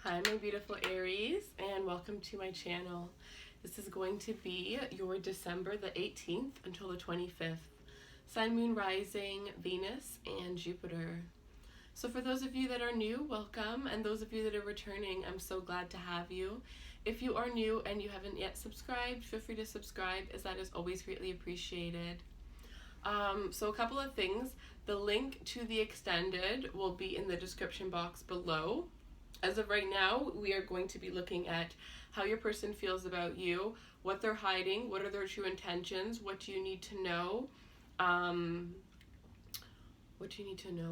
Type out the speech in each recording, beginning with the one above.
Hi my beautiful Aries, and welcome to my channel. This is going to be your December the 18th until the 25th. Sun, Moon, Rising, Venus, and Jupiter. So for those of you that are new, welcome, and those of you that are returning, I'm so glad to have you. If you are new and you haven't yet subscribed, feel free to subscribe, as that is always greatly appreciated. So a couple of things. The link to the extended will be in the description box below. As of right now, we are going to be looking at how your person feels about you, what they're hiding, what are their true intentions, what do you need to know,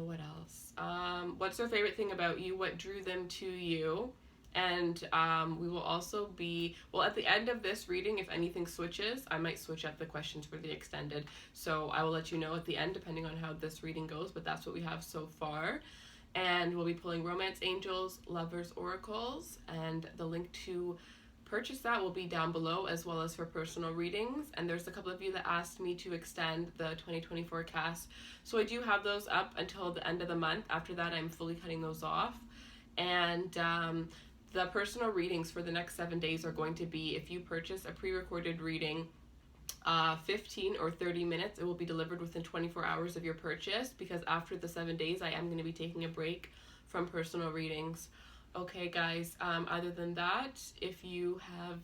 what else? What's their favorite thing about you, what drew them to you, and we will also be, well, at the end of this reading, if anything switches, I might switch up the questions for the extended, so I will let you know at the end depending on how this reading goes, but that's what we have so far. And we'll be pulling Romance Angels, Lovers Oracles, and the link to purchase that will be down below, as well as for personal readings. And there's a couple of you that asked me to extend the 2024 cast, so I do have those up until the end of the month. After that, I'm fully cutting those off. And the personal readings for the next 7 days are going to be, if you purchase a pre-recorded reading, 15 or 30 minutes, it will be delivered within 24 hours of your purchase, because after the 7 days I am going to be taking a break from personal readings. Okay guys, other than that, if you have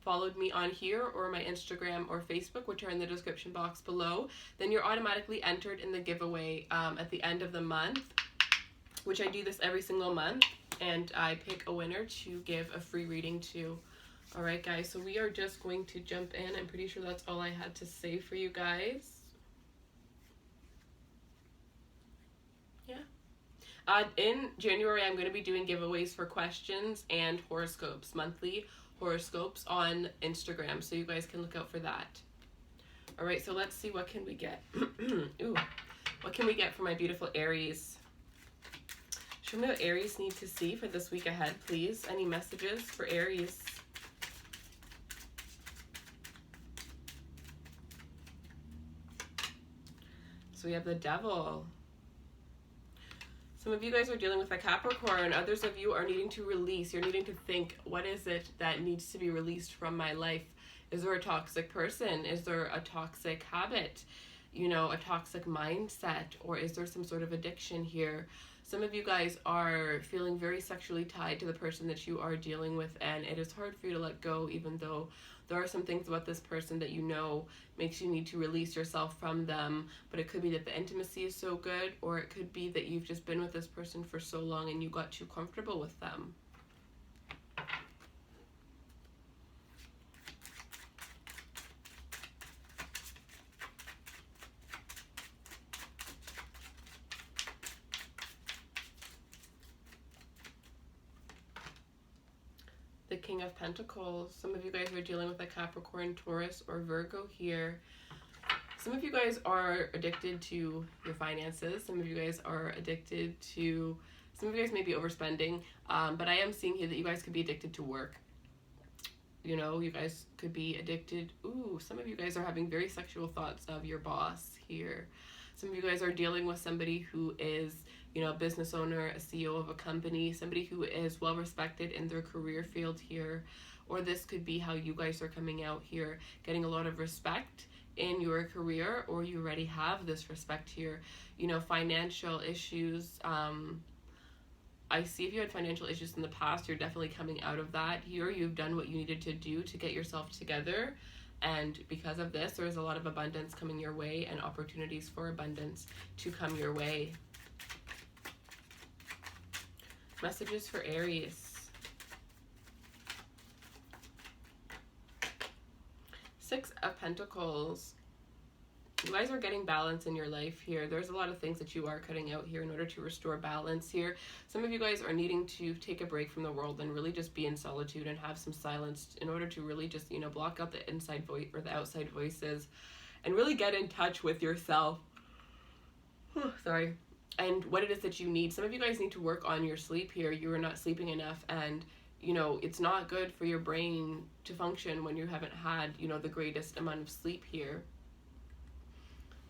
followed me on here or my Instagram or Facebook, which are in the description box below, then you're automatically entered in the giveaway at the end of the month, which I do this every single month, and I pick a winner to give a free reading to. Alright guys, so we are just going to jump in. I'm pretty sure that's all I had to say for you guys. Yeah. In January, I'm going to be doing giveaways for questions and horoscopes, monthly horoscopes on Instagram, so you guys can look out for that. Alright, so let's see, what can we get? Ooh, what can we get for my beautiful Aries? Show me what Aries need to see for this week ahead, please. Any messages for Aries? So we have the Devil. Some of you guys are dealing with a Capricorn. Others of you are needing to release. You're needing to think, what is it that needs to be released from my life? Is there a toxic person? Is there a toxic habit? You know, a toxic mindset? Or is there some sort of addiction here? Some of you guys are feeling very sexually tied to the person that you are dealing with, and it is hard for you to let go, even though there are some things about this person that you know makes you need to release yourself from them. But it could be that the intimacy is so good, or it could be that you've just been with this person for so long and you got too comfortable with them. The King of Pentacles. Some of you guys are dealing with a Capricorn, Taurus, or Virgo here. Some of you guys are addicted to your finances. Some of you guys are addicted to, some of you guys may be overspending, but I am seeing here that you guys could be addicted to work. You know, you guys could be addicted. Ooh, some of you guys are having very sexual thoughts of your boss here. Some of you guys are dealing with somebody who is, you know, a business owner, a CEO of a company, somebody who is well respected in their career field here. Or this could be how you guys are coming out here, getting a lot of respect in your career, or you already have this respect here. You know, financial issues. I see if you had financial issues in the past, you're definitely coming out of that here. You've done what you needed to do to get yourself together. And because of this, there is a lot of abundance coming your way and opportunities for abundance to come your way. Messages for Aries. 6 of Pentacles. You guys are getting balance in your life here. There's a lot of things that you are cutting out here in order to restore balance here. Some of you guys are needing to take a break from the world and really just be in solitude and have some silence in order to really just, you know, block out the inside voice or the outside voices and really get in touch with yourself. Sorry. And what it is that you need. Some of you guys need to work on your sleep here. You are not sleeping enough, and you know, it's not good for your brain to function when you haven't had, you know, the greatest amount of sleep here.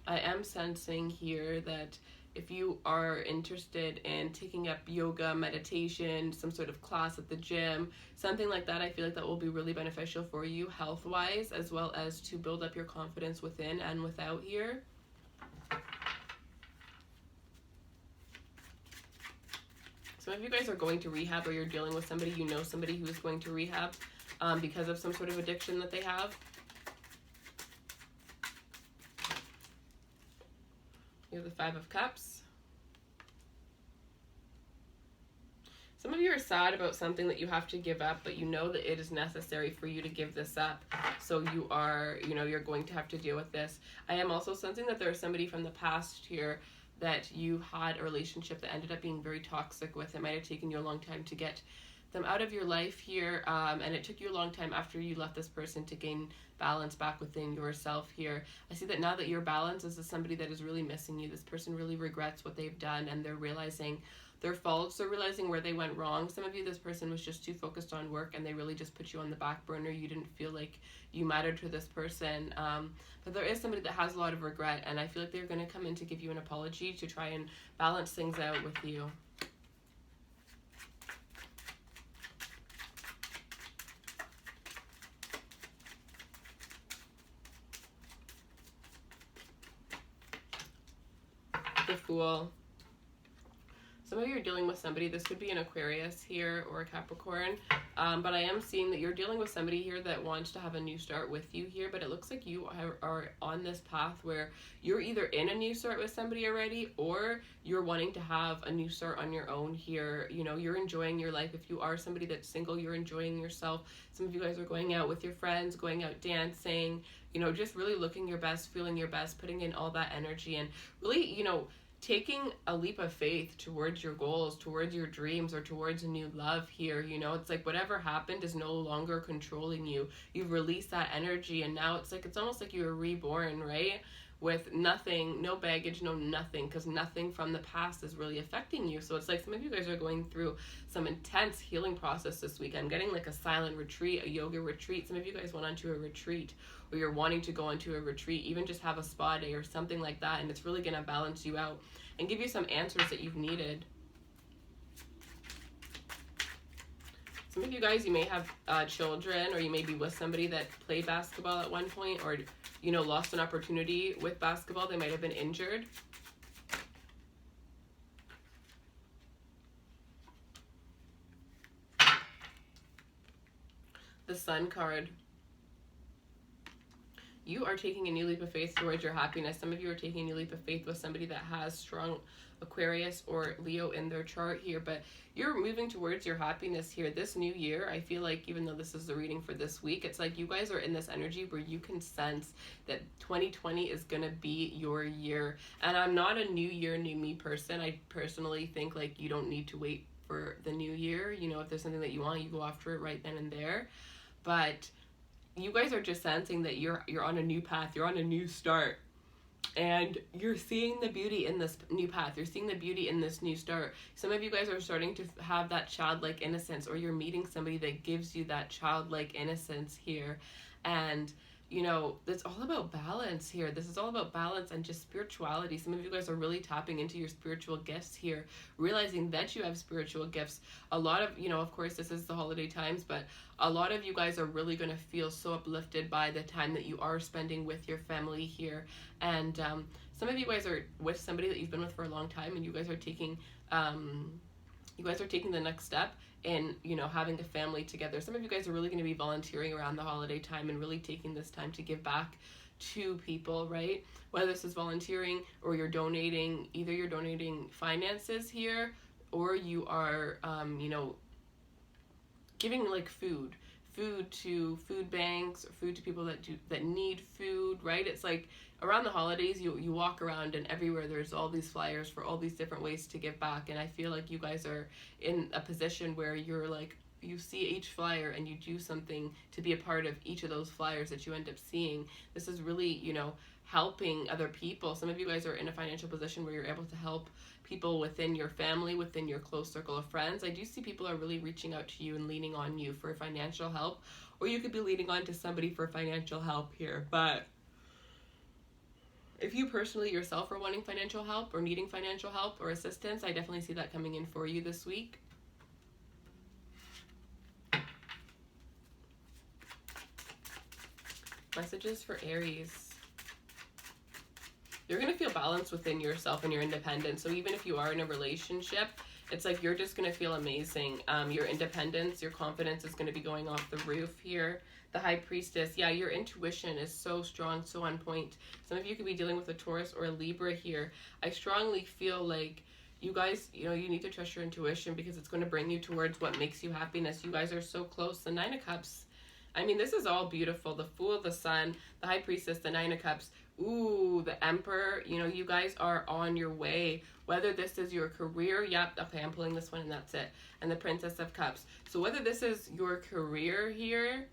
I am sensing here that if you are interested in taking up yoga, meditation, some sort of class at the gym, something like that, I feel like that will be really beneficial for you health-wise, as well as to build up your confidence within and without here. Some of you guys are going to rehab, or you're dealing with somebody, you know somebody who is going to rehab because of some sort of addiction that they have. You have the Five of Cups. Some of you are sad about something that you have to give up, but you know that it is necessary for you to give this up. So you are, you know, you're going to have to deal with this. I am also sensing that there is somebody from the past here that you had a relationship that ended up being very toxic with. It might have taken you a long time to get them out of your life here, and it took you a long time after you left this person to gain balance back within yourself here. I see that now that you're balanced, this is somebody that is really missing you. This person really regrets what they've done, and they're realizing their faults. They're realizing where they went wrong. Some of you, this person was just too focused on work, and they really just put you on the back burner. You didn't feel like you mattered to this person. But there is somebody that has a lot of regret, and I feel like they're going to come in to give you an apology to try and balance things out with you. The Fool. Some of you are dealing with somebody, this could be an Aquarius here or a Capricorn, but I am seeing that you're dealing with somebody here that wants to have a new start with you here, but it looks like you are on this path where you're either in a new start with somebody already, or you're wanting to have a new start on your own here. You know, you're enjoying your life. If you are somebody that's single, you're enjoying yourself. Some of you guys are going out with your friends, going out dancing, you know, just really looking your best, feeling your best, putting in all that energy, and really, you know, taking a leap of faith towards your goals, towards your dreams, or towards a new love here. You know, it's like whatever happened is no longer controlling you. You've released that energy, and now it's like, it's almost like you were reborn, right? With nothing, no baggage, no nothing, because nothing from the past is really affecting you. So it's like some of you guys are going through some intense healing process this week. I'm getting like a silent retreat, a yoga retreat. Some of you guys went onto a retreat, or you're wanting to go onto a retreat, even just have a spa day or something like that, and it's really going to balance you out and give you some answers that you've needed. Some of you guys, you may have children, or you may be with somebody that played basketball at one point, or, you know, lost an opportunity with basketball. They might have been injured. The Sun card. You are taking a new leap of faith towards your happiness. Some of you are taking a new leap of faith with somebody that has strong Aquarius or Leo in their chart here, but you're moving towards your happiness here. This new year, I feel like, even though this is the reading for this week, it's like you guys are in this energy where you can sense that 2020 is going to be your year. And I'm not a new year, new me person. I personally think like you don't need to wait for the new year. You know, if there's something that you want, you go after it right then and there. But you guys are just sensing that you're on a new path, you're on a new start, and you're seeing the beauty in this new path, you're seeing the beauty in this new start. Some of you guys are starting to have that childlike innocence, or you're meeting somebody that gives you that childlike innocence here. And you know, it's all about balance here. This is all about balance and just spirituality. Some of you guys are really tapping into your spiritual gifts here, realizing that you have spiritual gifts. A lot of, you know, of course, this is the holiday times, but a lot of you guys are really going to feel so uplifted by the time that you are spending with your family here. And some of you guys are with somebody that you've been with for a long time, and you guys are taking the next step in, you know, having a family together. Some of you guys are really going to be volunteering around the holiday time and really taking this time to give back to people, right? Whether this is volunteering or you're donating, either you're donating finances here, or you are, you know, giving like food to food banks, or food to people that need food, right? It's like around the holidays, you walk around and everywhere there's all these flyers for all these different ways to give back. And I feel like you guys are in a position where you're like, you see each flyer and you do something to be a part of each of those flyers that you end up seeing. This is really, you know, helping other people. Some of you guys are in a financial position where you're able to help people within your family, within your close circle of friends. I do see people are really reaching out to you and leaning on you for financial help, or you could be leaning on to somebody for financial help here. But If you personally yourself are wanting financial help or needing financial help or assistance, I definitely see that coming in for you this week. Messages for Aries. You're going to feel balanced within yourself and your independence. So even if you are in a relationship, it's like you're just going to feel amazing. Your independence, your confidence is going to be going off the roof here. The High Priestess. Yeah, your intuition is so strong, so on point. Some of you could be dealing with a Taurus or a Libra here. I strongly feel like you guys, you know, you need to trust your intuition because it's going to bring you towards what makes you happiness. You guys are so close. The Nine of Cups. I mean, this is all beautiful. The Fool, the Sun, the High Priestess, the Nine of Cups. Ooh, the Emperor. You know, you guys are on your way. Whether this is your career. Yep. Okay, I'm pulling this one and that's it. And the Princess of Cups. So whether this is your career here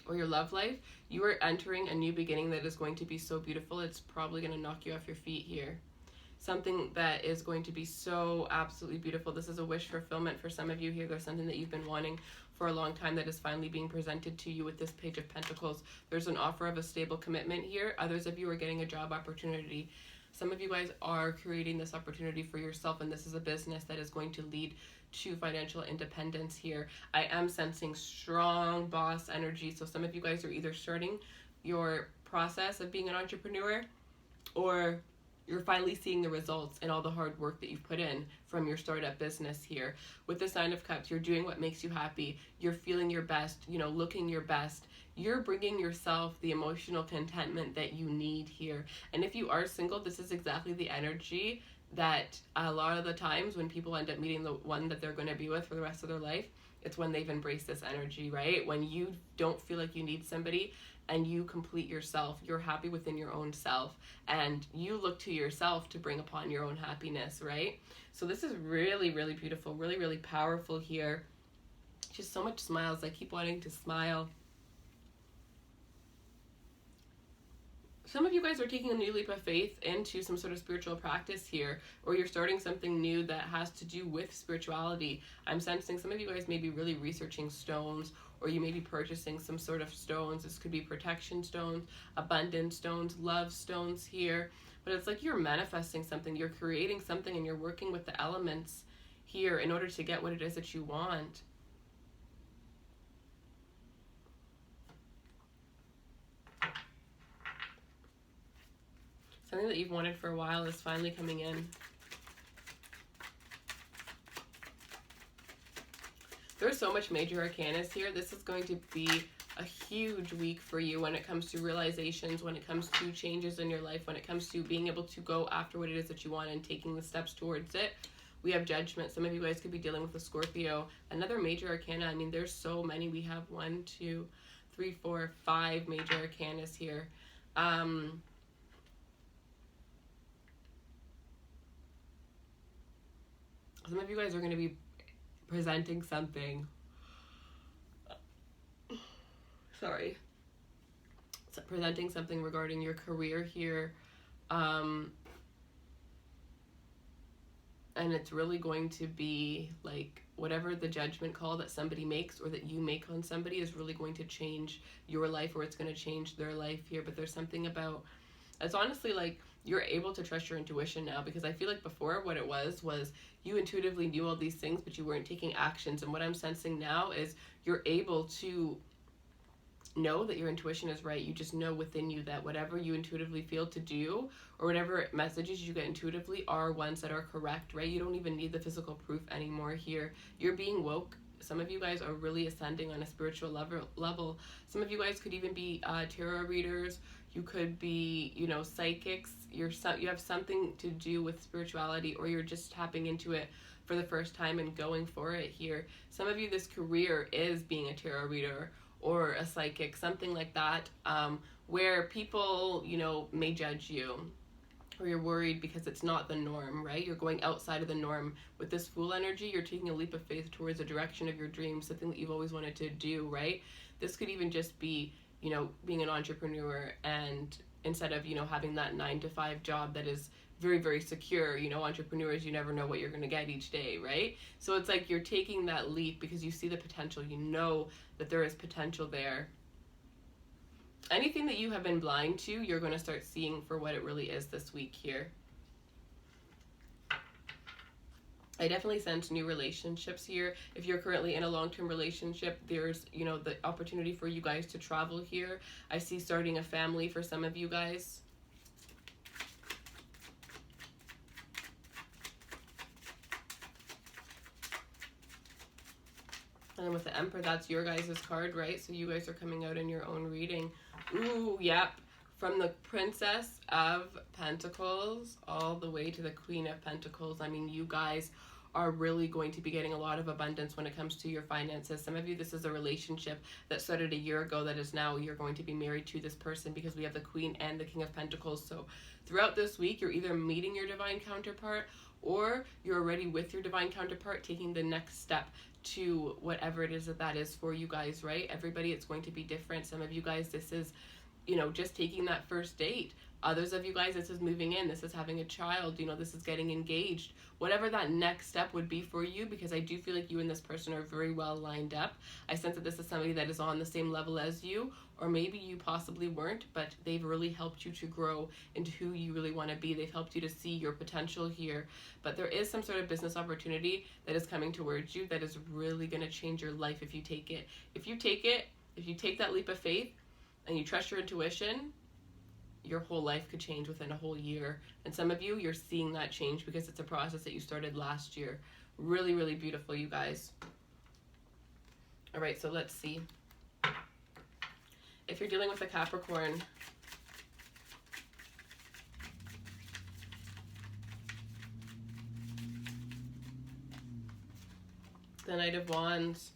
or your love life, you are entering a new beginning that is going to be so beautiful. It's probably going to knock you off your feet here. Something that is going to be so absolutely beautiful. This is a wish fulfillment for some of you here. There's something that you've been wanting for a long time that is finally being presented to you with this Page of Pentacles. There's an offer of a stable commitment here. Others of you are getting a job opportunity. Some of you guys are creating this opportunity for yourself, and this is a business that is going to lead to financial independence here. I am sensing strong boss energy. So some of you guys are either starting your process of being an entrepreneur, or you're finally seeing the results and all the hard work that you've put in from your startup business here. With this Nine of Cups, you're doing what makes you happy. You're feeling your best, you know, looking your best. You're bringing yourself the emotional contentment that you need here. And if you are single, this is exactly the energy that a lot of the times when people end up meeting the one that they're going to be with for the rest of their life, it's when they've embraced this energy, right? When you don't feel like you need somebody and you complete yourself, you're happy within your own self, and you look to yourself to bring upon your own happiness, right? So this is really, really beautiful, really, really powerful here. Just so much smiles. I keep wanting to smile. Some of you guys are taking a new leap of faith into some sort of spiritual practice here, or you're starting something new that has to do with spirituality. I'm sensing some of you guys may be really researching stones, or you may be purchasing some sort of stones. This could be protection stones, abundance stones, love stones here. But it's like you're manifesting something, you're creating something, and you're working with the elements here in order to get what it is that you want. Something that you've wanted for a while is finally coming in. There's so much major arcanas here. This is going to be a huge week for you when it comes to realizations, when it comes to changes in your life, when it comes to being able to go after what it is that you want and taking the steps towards it. We have Judgment. Some of you guys could be dealing with a Scorpio. Another major arcana. I mean, there's so many. We have 1, 2, 3, 4, 5 major arcanas here. Some of you guys are going to be presenting something. Sorry. Presenting something regarding your career here. And it's really going to be like whatever the judgment call that somebody makes or that you make on somebody is really going to change your life, or it's going to change their life here. But there's something about, it's honestly like you're able to trust your intuition now, because I feel like before what it was you intuitively knew all these things, but you weren't taking actions. And what I'm sensing now is you're able to know that your intuition is right. You just know within you that whatever you intuitively feel to do, or whatever messages you get intuitively, are ones that are correct, right? You don't even need the physical proof anymore here. You're being woke. Some of you guys are really ascending on a spiritual level. Some of you guys could even be tarot readers. You could be, you know, psychics. You have something to do with spirituality, or you're just tapping into it for the first time and going for it here. Some of you, this career is being a tarot reader or a psychic, something like that, where people, you know, may judge you, or you're worried because it's not the norm, right? You're going outside of the norm. With this Fool energy, you're taking a leap of faith towards the direction of your dreams, something that you've always wanted to do, right? This could even just be, you know, being an entrepreneur, and instead of, you know, having that 9-to-5 job that is very, very secure, you know, entrepreneurs, you never know what you're going to get each day, right? So it's like you're taking that leap because you see the potential, you know that there is potential there. Anything that you have been blind to, you're going to start seeing for what it really is this week here. I definitely sense new relationships here. If you're currently in a long-term relationship, there's, you know, the opportunity for you guys to travel here. I see starting a family for some of you guys. And with the Emperor, that's your guys' card, right? So you guys are coming out in your own reading. Ooh, yep. From the Princess of Pentacles all the way to the Queen of Pentacles. I mean, you guys are really going to be getting a lot of abundance when it comes to your finances. Some of you, this is a relationship that started a year ago that is now you're going to be married to this person, because we have the Queen and the King of Pentacles. So throughout this week, you're either meeting your divine counterpart, or you're already with your divine counterpart taking the next step to whatever it is that is for you guys, right? Everybody, it's going to be different. Some of you guys, this is, you know, just taking that first date. Others of you guys, this is moving in, this is having a child, you know, this is getting engaged. Whatever that next step would be for you, because I do feel like you and this person are very well lined up. I sense that this is somebody that is on the same level as you, or maybe you possibly weren't, but they've really helped you to grow into who you really want to be. They've helped you to see your potential here. But there is some sort of business opportunity that is coming towards you that is really going to change your life if you take it. If you take that leap of faith and you trust your intuition, your whole life could change within a whole year. And some of you, you're seeing that change because it's a process that you started last year. Really, really beautiful, you guys. All right, so let's see. If you're dealing with a Capricorn, the Knight of Wands.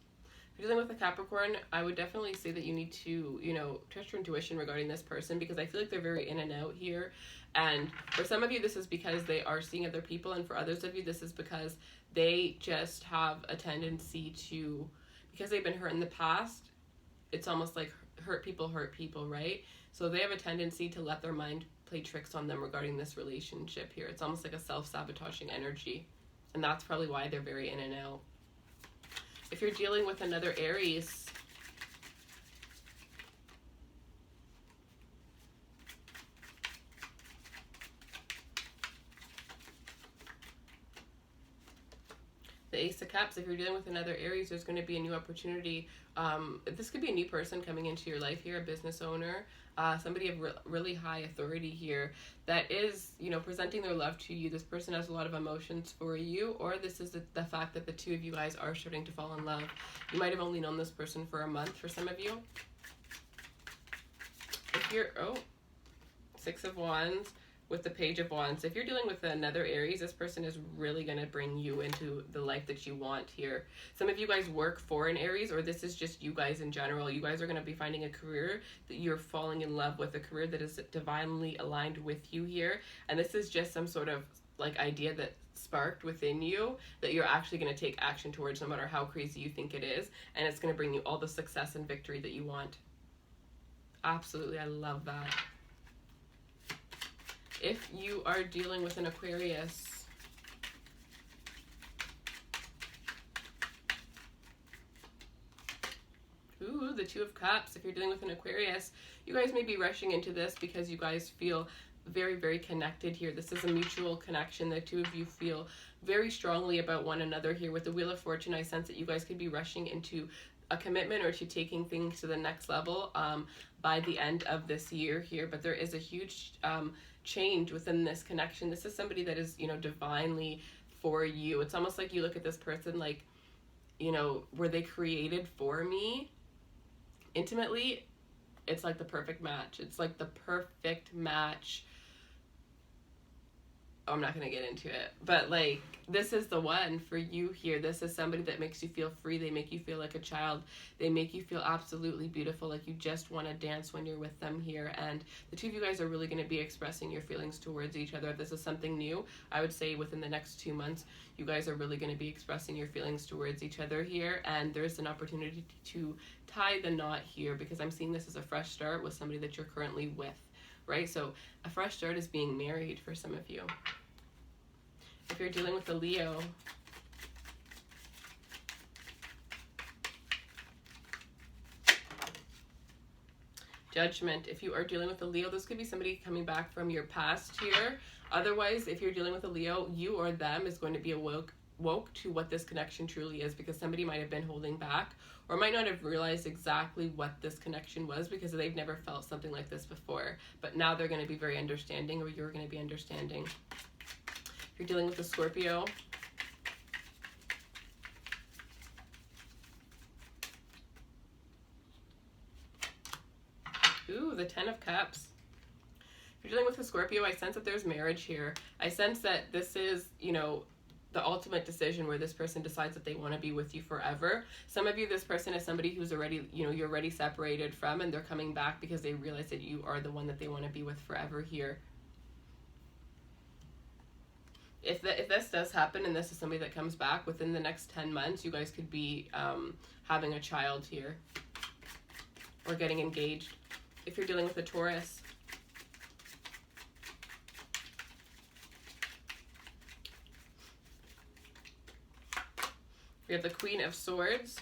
If you're dealing with a Capricorn, I would definitely say that you need to, you know, trust your intuition regarding this person, because I feel like they're very in and out here. And for some of you, this is because they are seeing other people, and for others of you, this is because they just have a tendency to, because they've been hurt in the past, it's almost like hurt people, right? So they have a tendency to let their mind play tricks on them regarding this relationship here. It's almost like a self-sabotaging energy, and that's probably why they're very in and out. If you're dealing with another Aries, the Ace of Cups, if you're dealing with another Aries, there's going to be a new opportunity. This could be a new person coming into your life here, a business owner, somebody of really high authority here that is, you know, presenting their love to you. This person has a lot of emotions for you, or this is the fact that the two of you guys are starting to fall in love. You might have only known this person for a month for some of you. If you're, Six of Wands with the Page of Wands. If you're dealing with another Aries, this person is really going to bring you into the life that you want here. Some of you guys work for an Aries, or this is just you guys in general. You guys are going to be finding a career that you're falling in love with, a career that is divinely aligned with you here. And this is just some sort of like idea that sparked within you that you're actually going to take action towards, no matter how crazy you think it is. And it's going to bring you all the success and victory that you want. Absolutely, I love that. If you are dealing with an Aquarius, ooh, the Two of Cups. If you're dealing with an Aquarius, you guys may be rushing into this because you guys feel very, very connected here. This is a mutual connection. The two of you feel very strongly about one another here. With the Wheel of Fortune, I sense that you guys could be rushing into a commitment or to taking things to the next level by the end of this year here. But there is a huge change within this connection. This is somebody that is, you know, divinely for you. It's almost like you look at this person like, you know, were they created for me intimately? It's like the perfect match. It's like the perfect match. I'm not going to get into it, but like, this is the one for you here. This is somebody that makes you feel free. They make you feel like a child. They make you feel absolutely beautiful, like you just want to dance when you're with them here. And the two of you guys are really going to be expressing your feelings towards each other. If this is something new, I would say within the next 2 months, you guys are really going to be expressing your feelings towards each other here. And there's an opportunity to tie the knot here, because I'm seeing this as a fresh start with somebody that you're currently with, right? So a fresh start is being married for some of you. If you're dealing with a Leo, Judgment. If you are dealing with a Leo, this could be somebody coming back from your past here. Otherwise, if you're dealing with a Leo, you or them is going to be woke to what this connection truly is, because somebody might have been holding back or might not have realized exactly what this connection was because they've never felt something like this before. But now they're going to be very understanding, or you're going to be understanding. If you're dealing with a Scorpio, ooh, the 10 of Cups. If you're dealing with a Scorpio, I sense that there's marriage here. I sense that this is, you know, the ultimate decision where this person decides that they want to be with you forever. Some of you, this person is somebody who's already, you know, you're already separated from, and they're coming back because they realize that you are the one that they want to be with forever here. If this does happen, and this is somebody that comes back within the next 10 months, you guys could be having a child here or getting engaged. If you're dealing with a Taurus, we have the Queen of Swords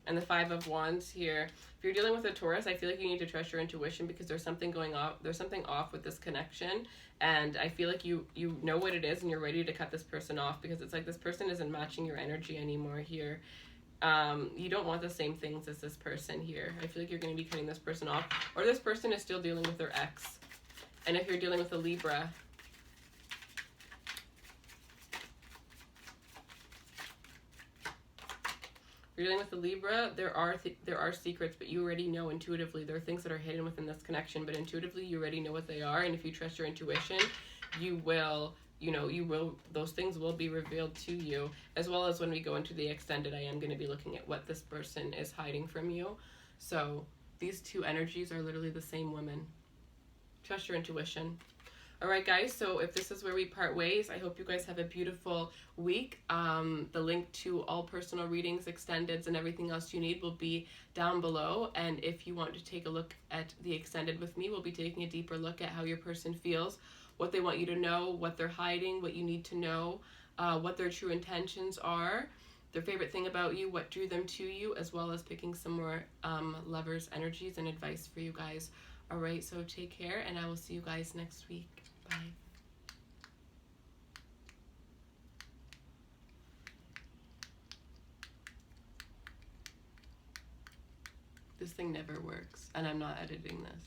and the 5 of Wands here. If you're dealing with a Taurus, I feel like you need to trust your intuition, because there's something going off. There's something off with this connection, and I feel like you know what it is, and you're ready to cut this person off, because it's like this person isn't matching your energy anymore here. You don't want the same things as this person here. I feel like you're going to be cutting this person off, or this person is still dealing with their ex. And if you're dealing with a Libra, you're dealing with the Libra, there are secrets, but you already know intuitively. There are things that are hidden within this connection, but intuitively you already know what they are. And if you trust your intuition, you will, those things will be revealed to you. As well as when we go into the extended, I am going to be looking at what this person is hiding from you. So these two energies are literally the same woman. Trust your intuition. All right, guys, so if this is where we part ways, I hope you guys have a beautiful week. The link to all personal readings, extendeds, and everything else you need will be down below. And if you want to take a look at the extended with me, we'll be taking a deeper look at how your person feels, what they want you to know, what they're hiding, what you need to know, what their true intentions are, their favorite thing about you, what drew them to you, as well as picking some more lovers' energies and advice for you guys. All right, so take care, and I will see you guys next week. Bye. This thing never works, and I'm not editing this.